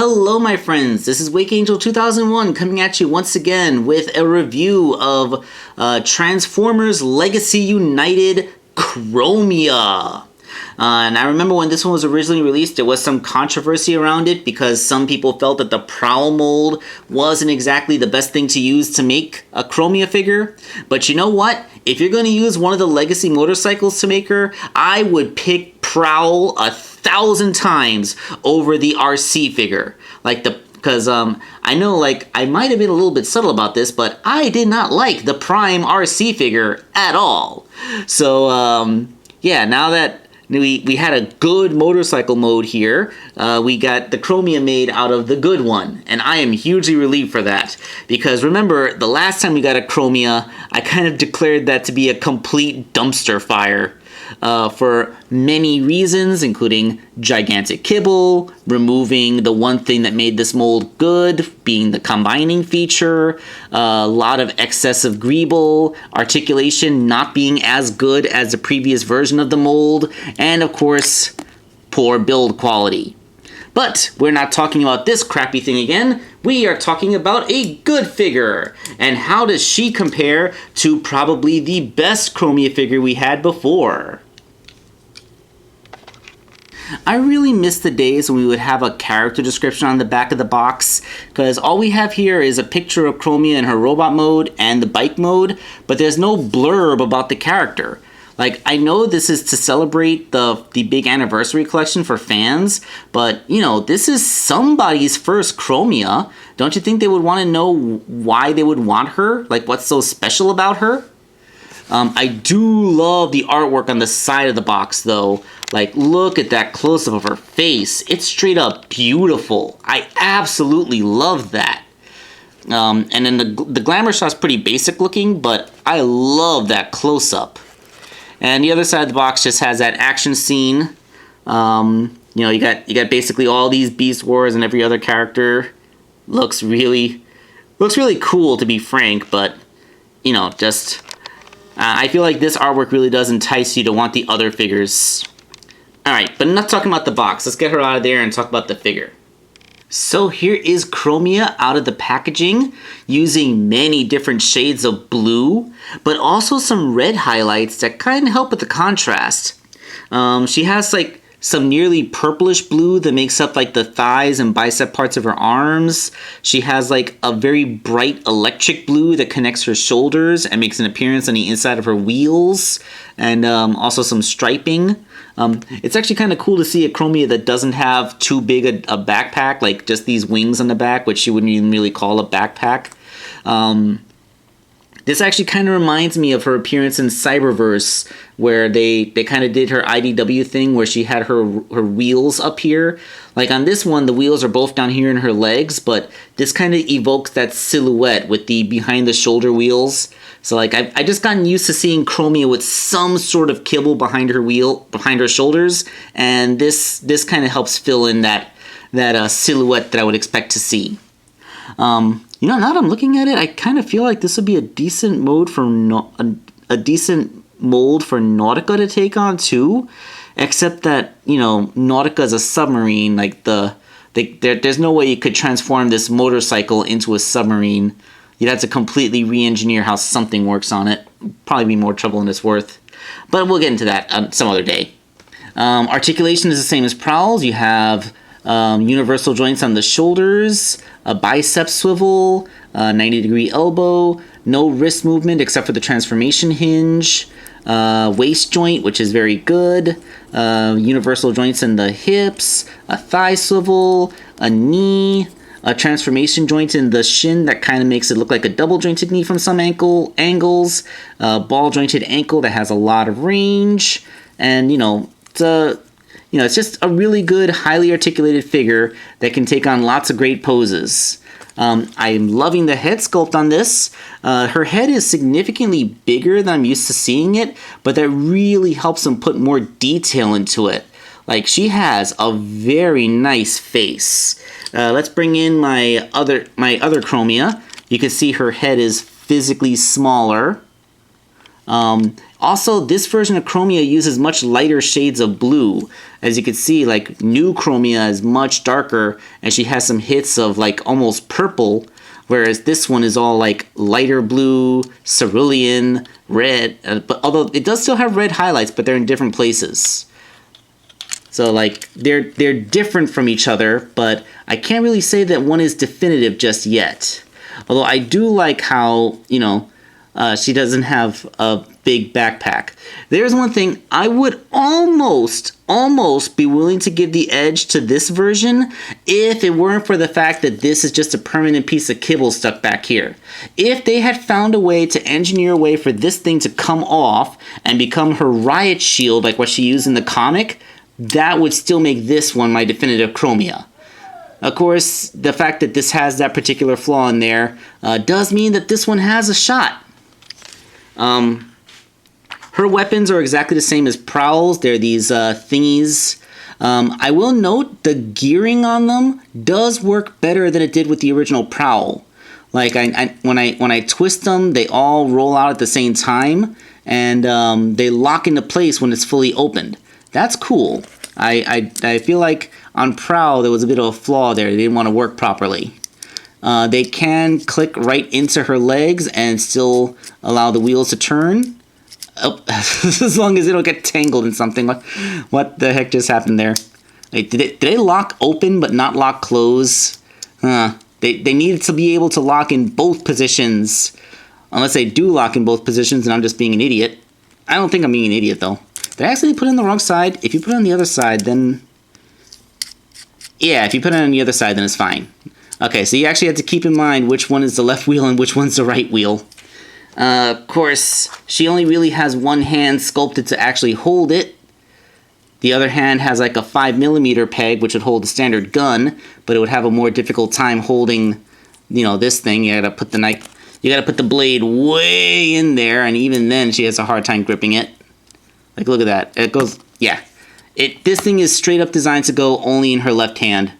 Hello my friends, this is Wake Angel 2001 coming at you once again with a review of Transformers Legacy United Chromia. And I remember when this one was originally released, there was some controversy around it because some people felt that the Prowl mold wasn't exactly the best thing to use to make a Chromia figure. But you know what? If you're going to use one of the Legacy motorcycles to make her, I would pick Prowl 1,000 times over the RC figure. Because I know I might have been a little bit subtle about this, but I did not like the Prime RC figure at all. So yeah, now that we had a good motorcycle mode here, we got the Chromia made out of the good one, and I am hugely relieved for that. Because remember, the last time we got a Chromia, I kind of declared that to be a complete dumpster fire. For many reasons, including gigantic kibble, removing the one thing that made this mold good, being the combining feature, a lot of excessive greeble, articulation not being as good as the previous version of the mold, and of course, poor build quality. But we're not talking about this crappy thing again. We are talking about a good figure. And how does she compare to probably the best Chromia figure we had before? I really miss the days when we would have a character description on the back of the box, because all we have here is a picture of Chromia in her robot mode and the bike mode, but there's no blurb about the character. I know this is to celebrate the big anniversary collection for fans, but, you know, this is somebody's first Chromia. Don't you think they would want to know why they would want her? What's so special about her? I do love the artwork on the side of the box, though. Look at that close-up of her face. It's straight up beautiful. I absolutely love that. And then the glamour shot's pretty basic looking, but I love that close-up. And the other side of the box just has that action scene. You know, you got basically all these Beast Wars and every other character. Looks really cool, to be frank, but, you know, just I feel like this artwork really does entice you to want the other figures. Alright, but enough talking about the box. Let's get her out of there and talk about the figure. So here is Chromia out of the packaging, using many different shades of blue, but also some red highlights that kind of help with the contrast. She has some nearly purplish blue that makes up the thighs and bicep parts of her arms. She has a very bright electric blue that connects her shoulders and makes an appearance on the inside of her wheels, and also some striping. It's actually kind of cool to see a Chromia that doesn't have too big a backpack, just these wings on the back, which you wouldn't even really call a backpack. This actually kind of reminds me of her appearance in Cyberverse, where they kind of did her IDW thing where she had her wheels up here. On this one, the wheels are both down here in her legs, but this kind of evokes that silhouette with the behind-the-shoulder wheels. So I just gotten used to seeing Chromia with some sort of kibble behind her shoulders, and this kind of helps fill in that silhouette that I would expect to see. You know, now that I'm looking at it, I kind of feel like this would be a decent mode for a decent mold for Nautica to take on too, except that, you know, Nautica is a submarine. There's no way you could transform this motorcycle into a submarine. You'd have to completely re-engineer how something works on it. Probably be more trouble than it's worth. But we'll get into that some other day. Articulation is the same as Prowl's. You have universal joints on the shoulders, a bicep swivel, 90-degree elbow, no wrist movement except for the transformation hinge, waist joint, which is very good, universal joints in the hips, a thigh swivel, a knee, a transformation joint in the shin that kind of makes it look like a double jointed knee from some angles, a ball jointed ankle that has a lot of range, and it's just a really good, highly articulated figure that can take on lots of great poses. I'm loving the head sculpt on this. Her head is significantly bigger than I'm used to seeing it, but that really helps them put more detail into it. She has a very nice face. Let's bring in my other Chromia. You can see her head is physically smaller. Also, this version of Chromia uses much lighter shades of blue. As you can see, like, new Chromia is much darker, and she has some hits of, like, almost purple, whereas this one is all, like, lighter blue, cerulean, red, but although it does still have red highlights, but they're in different places. So, like, they're different from each other, but I can't really say that one is definitive just yet. Although I do like how, you know, she doesn't have a big backpack. There's one thing I would almost be willing to give the edge to this version if it weren't for the fact that this is just a permanent piece of kibble stuck back here. If they had found a way to engineer a way for this thing to come off and become her riot shield like what she used in the comic, that would still make this one my definitive Chromia. Of course, the fact that this has that particular flaw in there does mean that this one has a shot. Her weapons are exactly the same as Prowl's. They're these thingies. I will note the gearing on them does work better than it did with the original Prowl. Like when I twist them, they all roll out at the same time, and they lock into place when it's fully opened. That's cool. I feel like on Prowl there was a bit of a flaw there. They didn't want to work properly. They can click right into her legs and still allow the wheels to turn. Oh, as long as they don't get tangled in something. What the heck just happened there? Wait, did they lock open but not lock close? They needed to be able to lock in both positions. Unless they do lock in both positions and I'm just being an idiot. I don't think I'm being an idiot though. Did I actually put it on the wrong side? If you put it on the other side, then... Yeah, if you put it on the other side, then it's fine. Okay, so you actually have to keep in mind which one is the left wheel and which one's the right wheel. Of course, she only really has one hand sculpted to actually hold it. The other hand has like a 5mm peg, which would hold a standard gun, but it would have a more difficult time holding, you know, this thing. You gotta put the blade way in there, and even then she has a hard time gripping it. Like, look at that. It goes, yeah. This thing is straight up designed to go only in her left hand.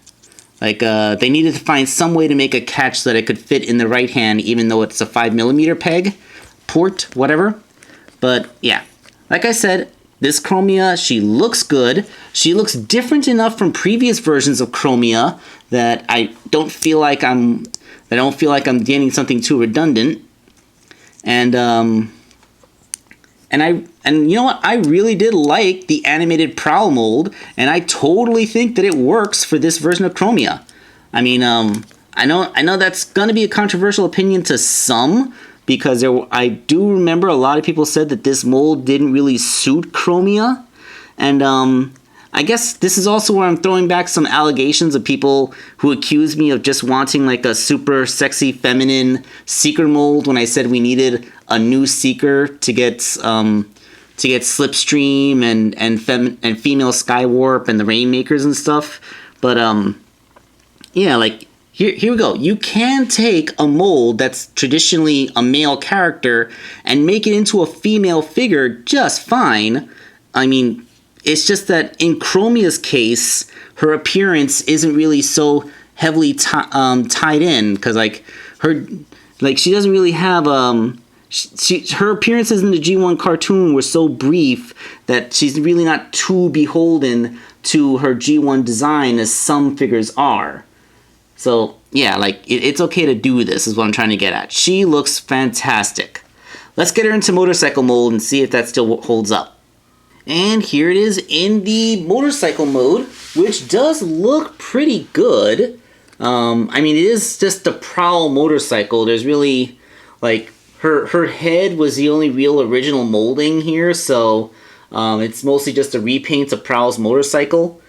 Like, they needed to find some way to make a catch so that it could fit in the right hand, even though it's a 5mm peg, port, whatever. But, yeah. Like I said, this Chromia, she looks good. She looks different enough from previous versions of Chromia that I don't feel like I'm getting something too redundant. And you know what? I really did like the animated Prowl mold, and I totally think that it works for this version of Chromia. I mean, I know that's gonna be a controversial opinion to some, because I do remember a lot of people said that this mold didn't really suit Chromia, and I guess this is also where I'm throwing back some allegations of people who accused me of just wanting like a super sexy feminine Seeker mold when I said we needed a new Seeker to get Slipstream and female Skywarp and the Rainmakers and stuff. But yeah, like here we go. You can take a mold that's traditionally a male character and make it into a female figure just fine. I mean, it's just that in Chromia's case, her appearance isn't really so heavily tied in, because she doesn't really have her appearances in the G1 cartoon were so brief that she's really not too beholden to her G1 design as some figures are. So yeah, like it's okay to do this is what I'm trying to get at. She looks fantastic. Let's get her into motorcycle mold and see if that still holds up. And here it is in the motorcycle mode, which does look pretty good. I mean, it is just the Prowl motorcycle. There's really, like, her head was the only real original molding here, so it's mostly just a repaint of Prowl's motorcycle.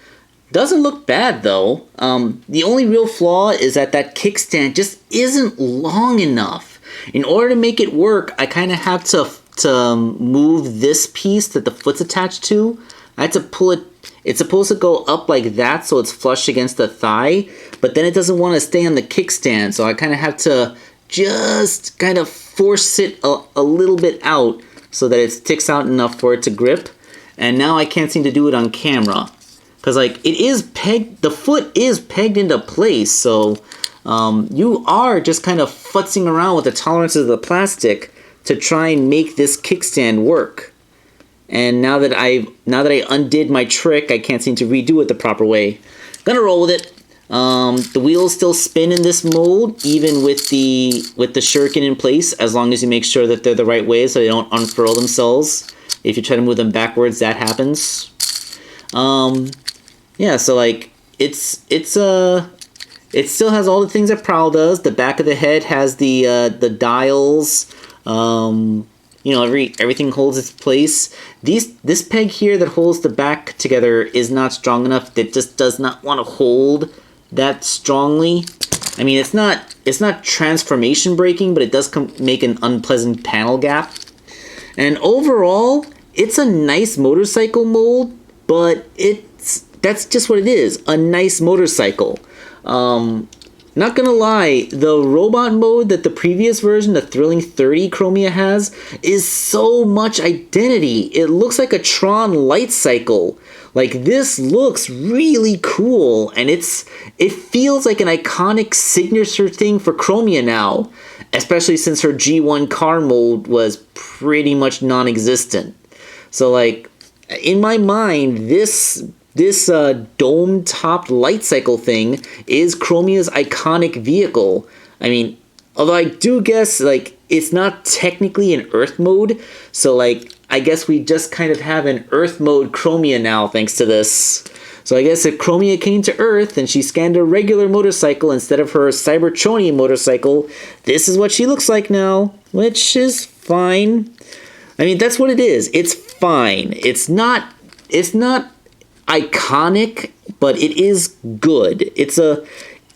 Doesn't look bad, though. The only real flaw is that kickstand just isn't long enough. In order to make it work, I kind of have to move this piece that the foot's attached to. I had to pull it. It's supposed to go up like that so it's flush against the thigh, but then it doesn't want to stay on the kickstand, so I kind of have to just kind of force it a little bit out so that it sticks out enough for it to grip. And now I can't seem to do it on camera because, like, it is pegged, the foot is pegged into place, so you are just kind of futzing around with the tolerances of the plastic to try and make this kickstand work. And now that I undid my trick, I can't seem to redo it the proper way. Gonna roll with it. The wheels still spin in this mold, even with the shuriken in place, as long as you make sure that they're the right way so they don't unfurl themselves. If you try to move them backwards, that happens. Yeah, so like it still has all the things that Prowl does. The back of the head has the dials. You know, everything holds its place. This peg here that holds the back together is not strong enough. It just does not want to hold that strongly. I mean, it's not transformation breaking, but it does make an unpleasant panel gap. And overall, it's a nice motorcycle mold, but that's just what it is, a nice motorcycle. Not gonna lie, the robot mode that the previous version, the Thrilling 30 Chromia has, is so much identity. It looks like a Tron light cycle. Like, this looks really cool, and it feels like an iconic signature thing for Chromia now, especially since her G1 car mold was pretty much non-existent. So, like, in my mind, this dome-topped light cycle thing is Chromia's iconic vehicle. I mean, although I do guess, like, it's not technically in Earth mode, so, like, I guess we just kind of have an Earth mode Chromia now thanks to this. So I guess if Chromia came to Earth and she scanned a regular motorcycle instead of her Cybertronian motorcycle, this is what she looks like now, which is fine. I mean, that's what it is. It's fine. It's not iconic, but it is good. It's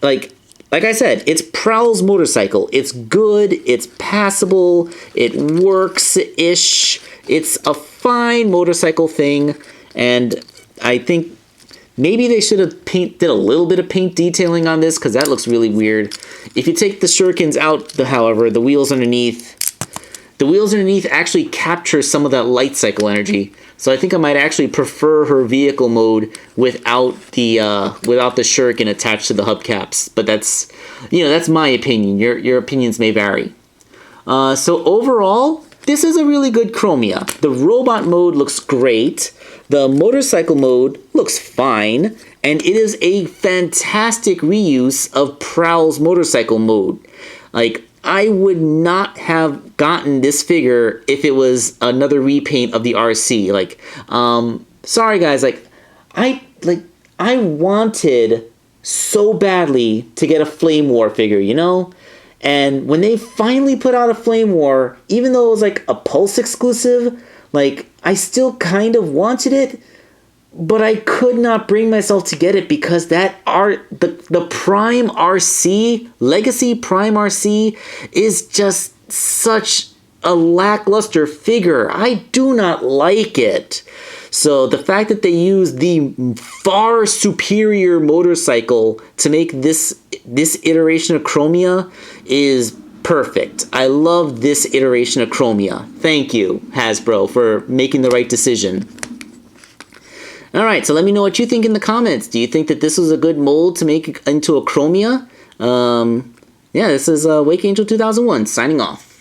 like I said, it's Prowl's motorcycle. It's good, it's passable, it works-ish. It's a fine motorcycle thing, and I think maybe they should have did a little bit of paint detailing on this, because that looks really weird. If you take the shurikens out, however, the wheels underneath actually capture some of that light cycle energy. So I think I might actually prefer her vehicle mode without the shuriken attached to the hubcaps. But that's my opinion. Your opinions may vary. So overall, this is a really good Chromia. The robot mode looks great. The motorcycle mode looks fine. And it is a fantastic reuse of Prowl's motorcycle mode. Like, I would not have gotten this figure if it was another repaint of the RC. Like, sorry guys, I wanted so badly to get a Flame War figure, you know? And when they finally put out a Flame War, even though it was like a Pulse exclusive, like, I still kind of wanted it, but I could not bring myself to get it because the Prime RC, Legacy Prime RC, is just such a lackluster figure. I do not like it. So the fact that they use the far superior motorcycle to make this iteration of Chromia is perfect. I love this iteration of Chromia. Thank you, Hasbro, for making the right decision. Alright, so let me know what you think in the comments. Do you think that this was a good mold to make into a Chromia? Yeah, this is Wake Angel 2001 signing off.